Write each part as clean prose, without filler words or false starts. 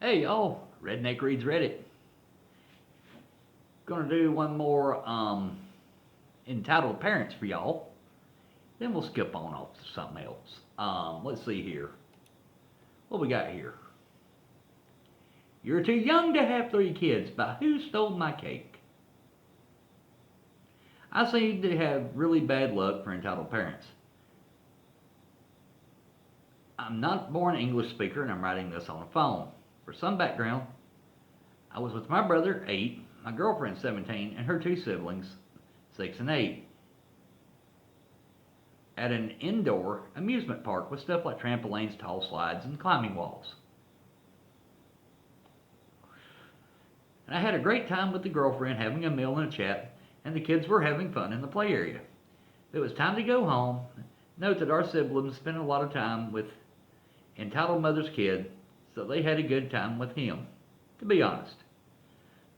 Hey y'all, Redneck Reads Reddit. Gonna do one more entitled parents for y'all. Then we'll skip on off to something else. Let's see here. What we got here? You're too young to have 3 kids, but who stole my cake? I seem to have really bad luck for entitled parents. I'm not born English speaker and I'm writing this on a phone. For some background, I was with my brother, 8, my girlfriend, 17, and her 2 siblings, 6 and 8, at an indoor amusement park with stuff like trampolines, tall slides, and climbing walls. And I had a great time with the girlfriend having a meal and a chat, and the kids were having fun in the play area. It was time to go home. Note that our siblings spent a lot of time with entitled mother's kid, so they had a good time with him. To be honest,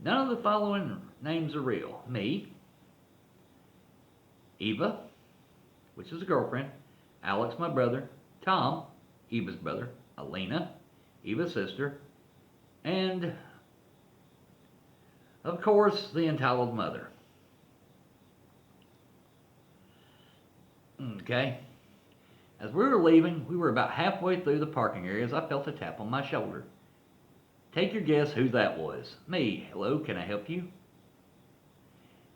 none of the following names are real. Me, Eva, which is a girlfriend, Alex, my brother, Tom, Eva's brother, Alina, Eva's sister, and, of course, the entitled mother. Okay. As we were leaving, we were about halfway through the parking area as I felt a tap on my shoulder. Take your guess who that was. Me. Hello, can I help you?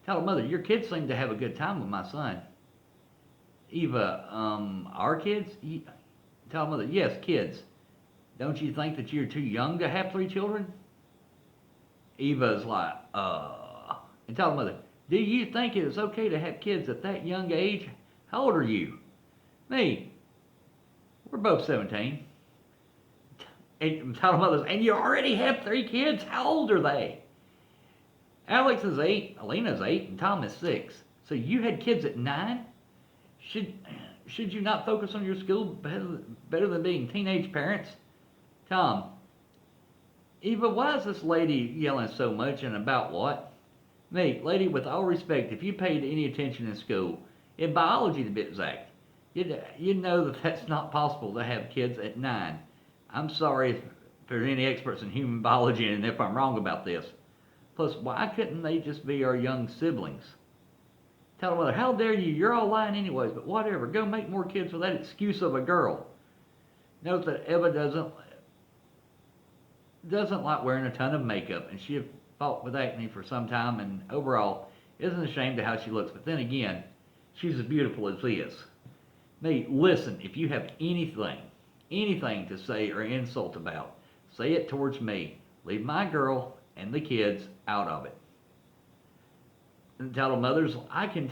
Tell mother, your kids seem to have a good time with my son. Eva, our kids? Tell mother, yes, kids. Don't you think that you're too young to have 3 children? Eva's like, And tell mother, do you think it is okay to have kids at that young age? How old are you? Me. We're both 17. And tell mothers, and you already have 3 kids? How old are they? Alex is 8, Alina's 8, and Tom is 6. So you had kids at 9? Should you not focus on your school better than being teenage parents? Tom, Eva, why is this lady yelling so much and about what? Me, lady, with all respect, if you paid any attention in school, in biology to be exact, you'd know that that's not possible to have kids at 9. I'm sorry if there's any experts in human biology and if I'm wrong about this. Plus, why couldn't they just be our young siblings? Tell them, mother, how dare you? You're all lying anyways, but whatever. Go make more kids with that excuse of a girl. Note that Eva doesn't like wearing a ton of makeup, and she had fought with acne for some time, and overall isn't ashamed of how she looks. But then again, she's as beautiful as he is. Me, listen, if you have anything to say or insult about, say it towards me. Leave my girl and the kids out of it. And tell the mothers, I can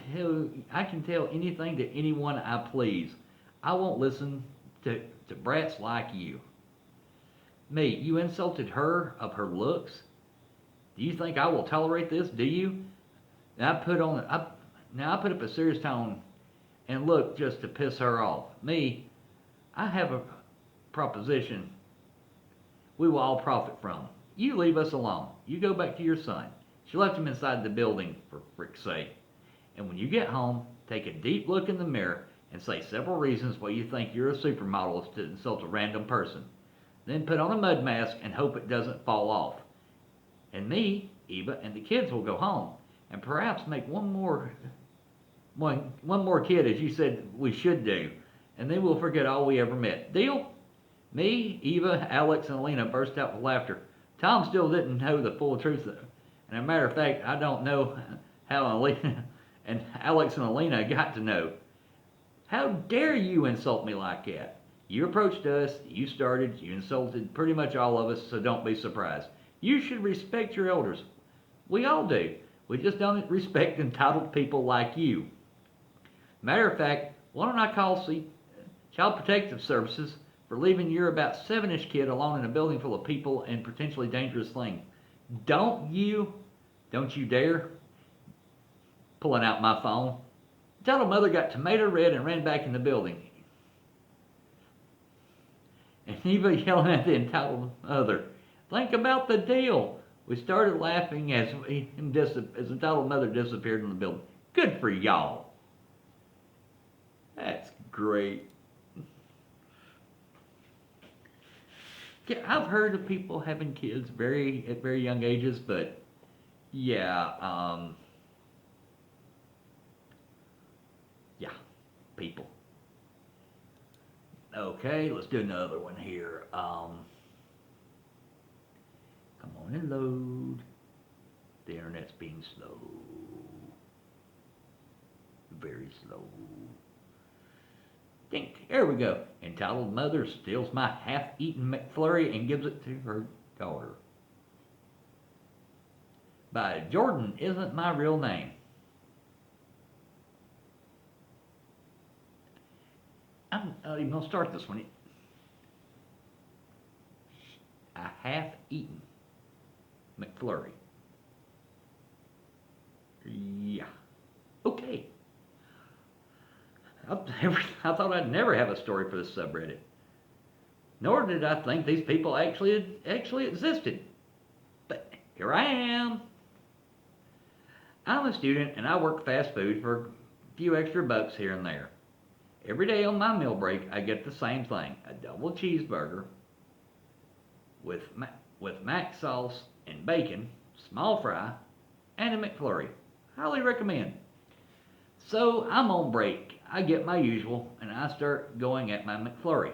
tell anything to anyone I please. I won't listen to brats like you. Me, you insulted her of her looks? Do you think I will tolerate this? Do you? Now I put up a serious tone and look just to piss her off. Me, I have a proposition we will all profit from. You leave us alone. You go back to your son. She left him inside the building, for frick's sake. And when you get home, take a deep look in the mirror and say several reasons why you think you're a supermodel to insult a random person. Then put on a mud mask and hope it doesn't fall off. And me, Eva, and the kids will go home and perhaps make one more kid, as you said we should do, and then we'll forget all we ever met. Deal? Me, Eva, Alex, and Alina burst out with laughter. Tom still didn't know the full truth. And as a matter of fact, I don't know how Alina and Alex and Alina got to know. How dare you insult me like that? You approached us, you started, you insulted pretty much all of us, so don't be surprised. You should respect your elders. We all do. We just don't respect entitled people like you. Matter of fact, why don't I call Child Protective Services for leaving your about 7-ish kid alone in a building full of people and potentially dangerous things? Don't you dare, pulling out my phone. Tell her mother got tomato red and ran back in the building. And Eva yelling at the entitled mother. Think about the deal. We started laughing as entitled mother disappeared in the building. Good for y'all. That's great. Yeah, I've heard of people having kids at very young ages, but yeah, yeah, people. Okay, let's do another one here. Come on and load. The internet's being slow, very slow. Dink, there we go. Entitled mother steals my half-eaten McFlurry and gives it to her daughter. By Jordan isn't my real name. I'm even gonna start this one. A half-eaten McFlurry. Yeah. Okay. I thought I'd never have a story for this subreddit. Nor did I think these people actually existed. But here I am. I'm a student and I work fast food for a few extra bucks here and there. Every day on my meal break, I get the same thing: a double cheeseburger with mac sauce and bacon, small fry, and a McFlurry. Highly recommend. So I'm on break. I get my usual and I start going at my McFlurry.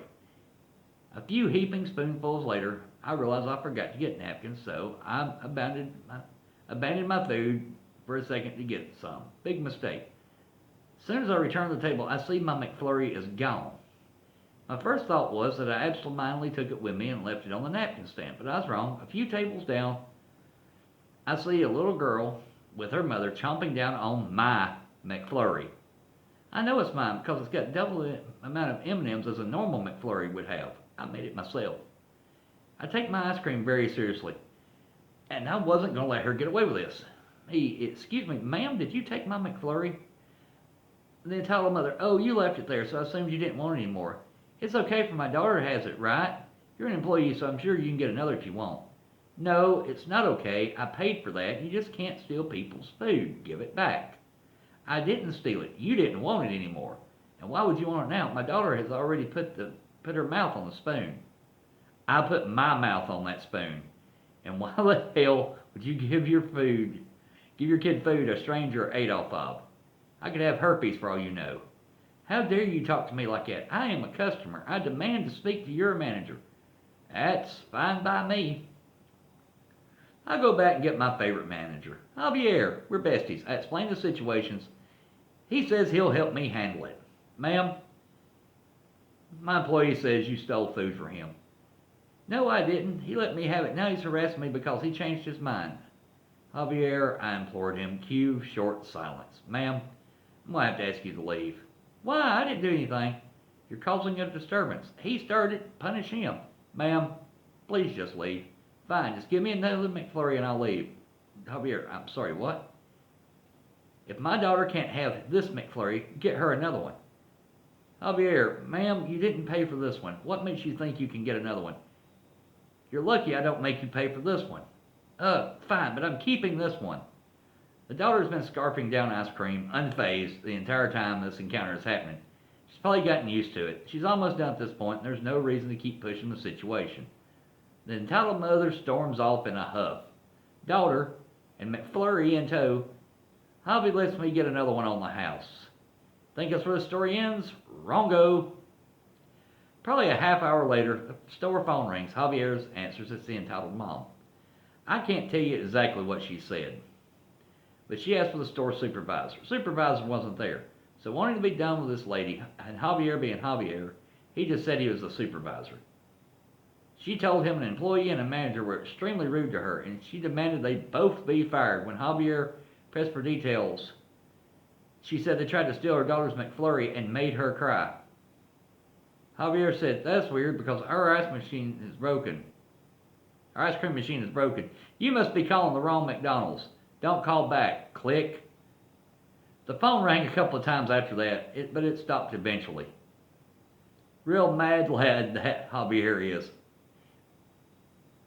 A few heaping spoonfuls later, I realize I forgot to get napkins, so I abandoned my food for a second to get some. Big mistake. As soon as I return to the table, I see my McFlurry is gone. My first thought was that I absentmindedly took it with me and left it on the napkin stand, but I was wrong. A few tables down, I see a little girl with her mother chomping down on my McFlurry. I know it's mine because it's got double the amount of M&Ms as a normal McFlurry would have. I made it myself. I take my ice cream very seriously, and I wasn't going to let her get away with this. Hey, excuse me, ma'am, did you take my McFlurry? The entitled mother, oh, you left it there, so I assumed you didn't want it anymore. It's okay for my daughter has it, right? You're an employee, so I'm sure you can get another if you want. No, it's not okay. I paid for that. You just can't steal people's food. Give it back. I didn't steal it. You didn't want it anymore. And why would you want it now? My daughter has already put her mouth on the spoon. I put my mouth on that spoon. And why the hell would you give your kid food a stranger ate off of? I could have herpes for all you know. How dare you talk to me like that? I am a customer. I demand to speak to your manager. That's fine by me. I go back and get my favorite manager, Javier. We're besties. I explain the situations. He says he'll help me handle it. Ma'am, my employee says you stole food for him. No, I didn't. He let me have it. Now he's harassing me because he changed his mind. Javier, I implored him. Cue short silence. Ma'am, I'm going to have to ask you to leave. Why? I didn't do anything. You're causing a disturbance. He started it. Punish him. Ma'am, please just leave. Fine, just give me another McFlurry and I'll leave. Javier, I'm sorry, what? If my daughter can't have this McFlurry, get her another one. Javier, ma'am, you didn't pay for this one. What makes you think you can get another one? You're lucky I don't make you pay for this one. Fine, but I'm keeping this one. The daughter's been scarfing down ice cream, unfazed, the entire time this encounter is happening. She's probably gotten used to it. She's almost done at this point, and there's no reason to keep pushing the situation. The entitled mother storms off in a huff. Daughter, and McFlurry in tow, Javi lets me get another one on the house. Think that's where the story ends? Wrongo. Probably a half hour later, the store phone rings. Javier answers. It's the entitled mom. I can't tell you exactly what she said, but she asked for the store supervisor. Supervisor wasn't there. So wanting to be done with this lady, and Javier being Javier, he just said he was the supervisor. She told him an employee and a manager were extremely rude to her, and she demanded they both be fired. When Javier pressed for details, she said they tried to steal her daughter's McFlurry and made her cry. Javier said, that's weird because our ice machine is broken. Our ice cream machine is broken. You must be calling the wrong McDonald's. Don't call back. Click. The phone rang a couple of times after that, but it stopped eventually. Real mad lad that Javier is.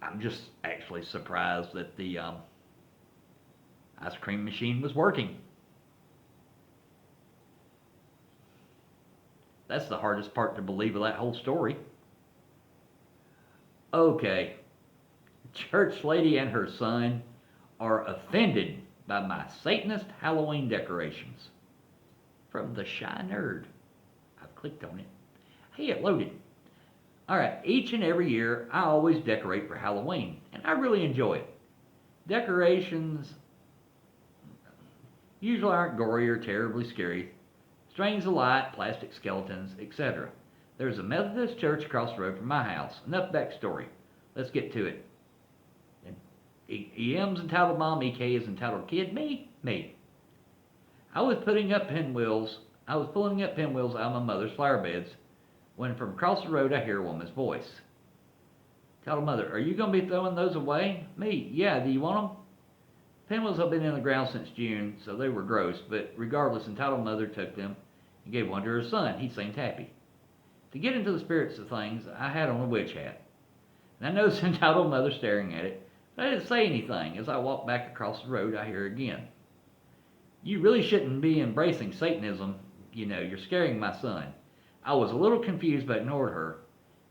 I'm just actually surprised that the ice cream machine was working. That's the hardest part to believe of that whole story. Okay, church lady and her son are offended by my Satanist Halloween decorations. From the Shy Nerd. I've clicked on it. Hey, it loaded. Alright, each and every year I always decorate for Halloween, and I really enjoy it. Decorations usually aren't gory or terribly scary. Strings of light, plastic skeletons, etc. There's a Methodist church across the road from my house. Enough backstory. Let's get to it. EM's entitled Mom, EK is entitled Kid, me. I was pulling up pinwheels out of my mother's flower beds when from across the road I hear a woman's voice. Entitled Mother, are you going to be throwing those away? Me, yeah, do you want them? Pinwheels have been in the ground since June, so they were gross, but regardless, Entitled Mother took them and gave one to her son. He seemed happy. To get into the spirits of things, I had on a witch hat. And I noticed Entitled Mother staring at it, but I didn't say anything. As I walked back across the road, I hear her again. You really shouldn't be embracing Satanism. You know, you're scaring my son. I was a little confused but ignored her.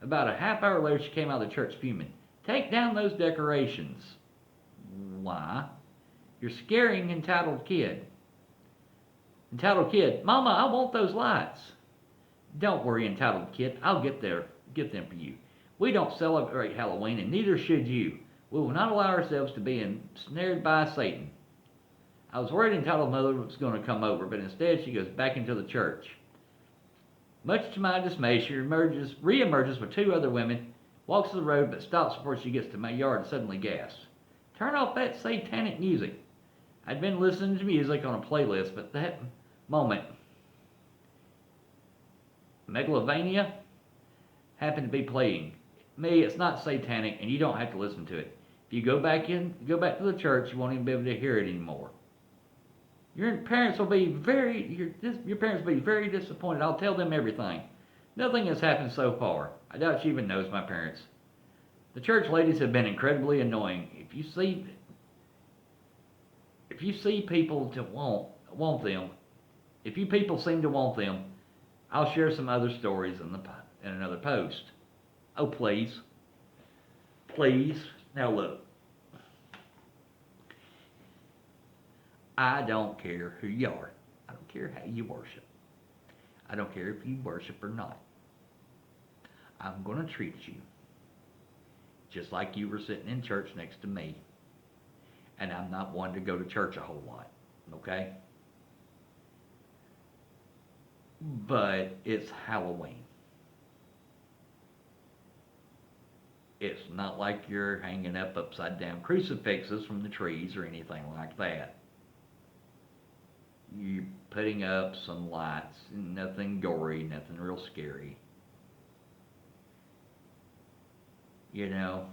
About a half hour later, she came out of the church fuming. Take down those decorations. Why? You're scaring Entitled Kid. Entitled Kid, Mama, I want those lights. Don't worry, Entitled Kid, I'll get them for you. We don't celebrate Halloween, and neither should you. We will not allow ourselves to be ensnared by Satan. I was worried Entitled Mother was going to come over, but instead she goes back into the church. Much to my dismay, she re-emerges with two other women, walks to the road, but stops before she gets to my yard and suddenly gasps. Turn off that satanic music. I'd been listening to music on a playlist, but that moment, Megalovania happened to be playing. Me, it's not satanic, and you don't have to listen to it. If you go back to the church, you won't even be able to hear it anymore. Your parents will be very disappointed. I'll tell them everything. Nothing has happened so far. I doubt she even knows my parents. The church ladies have been incredibly annoying. If you see people to want them, if you people seem to want them, I'll share some other stories in another post. Oh, please. Please. Now look. I don't care who you are. I don't care how you worship. I don't care if you worship or not. I'm going to treat you just like you were sitting in church next to me. And I'm not one to go to church a whole lot. Okay? But it's Halloween. It's not like you're hanging up upside down crucifixes from the trees or anything like that. You're putting up some lights, nothing gory, nothing real scary. You know,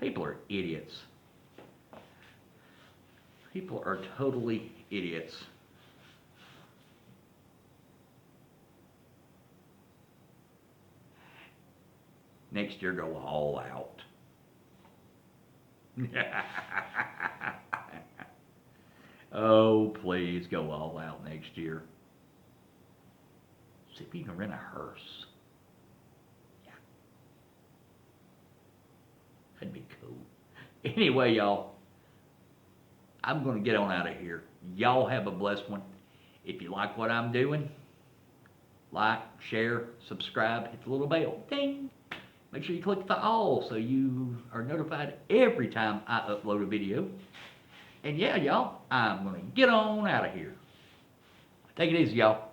people are idiots. People are totally idiots. Next year, go all out. Oh, please go all out next year. See if you can rent a hearse. Yeah. That'd be cool. Anyway, y'all, I'm going to get on out of here. Y'all have a blessed one. If you like what I'm doing, like, share, subscribe, hit the little bell. Ding! Make sure you click the all so you are notified every time I upload a video. And yeah, y'all, I'm going to get on out of here. Take it easy, y'all.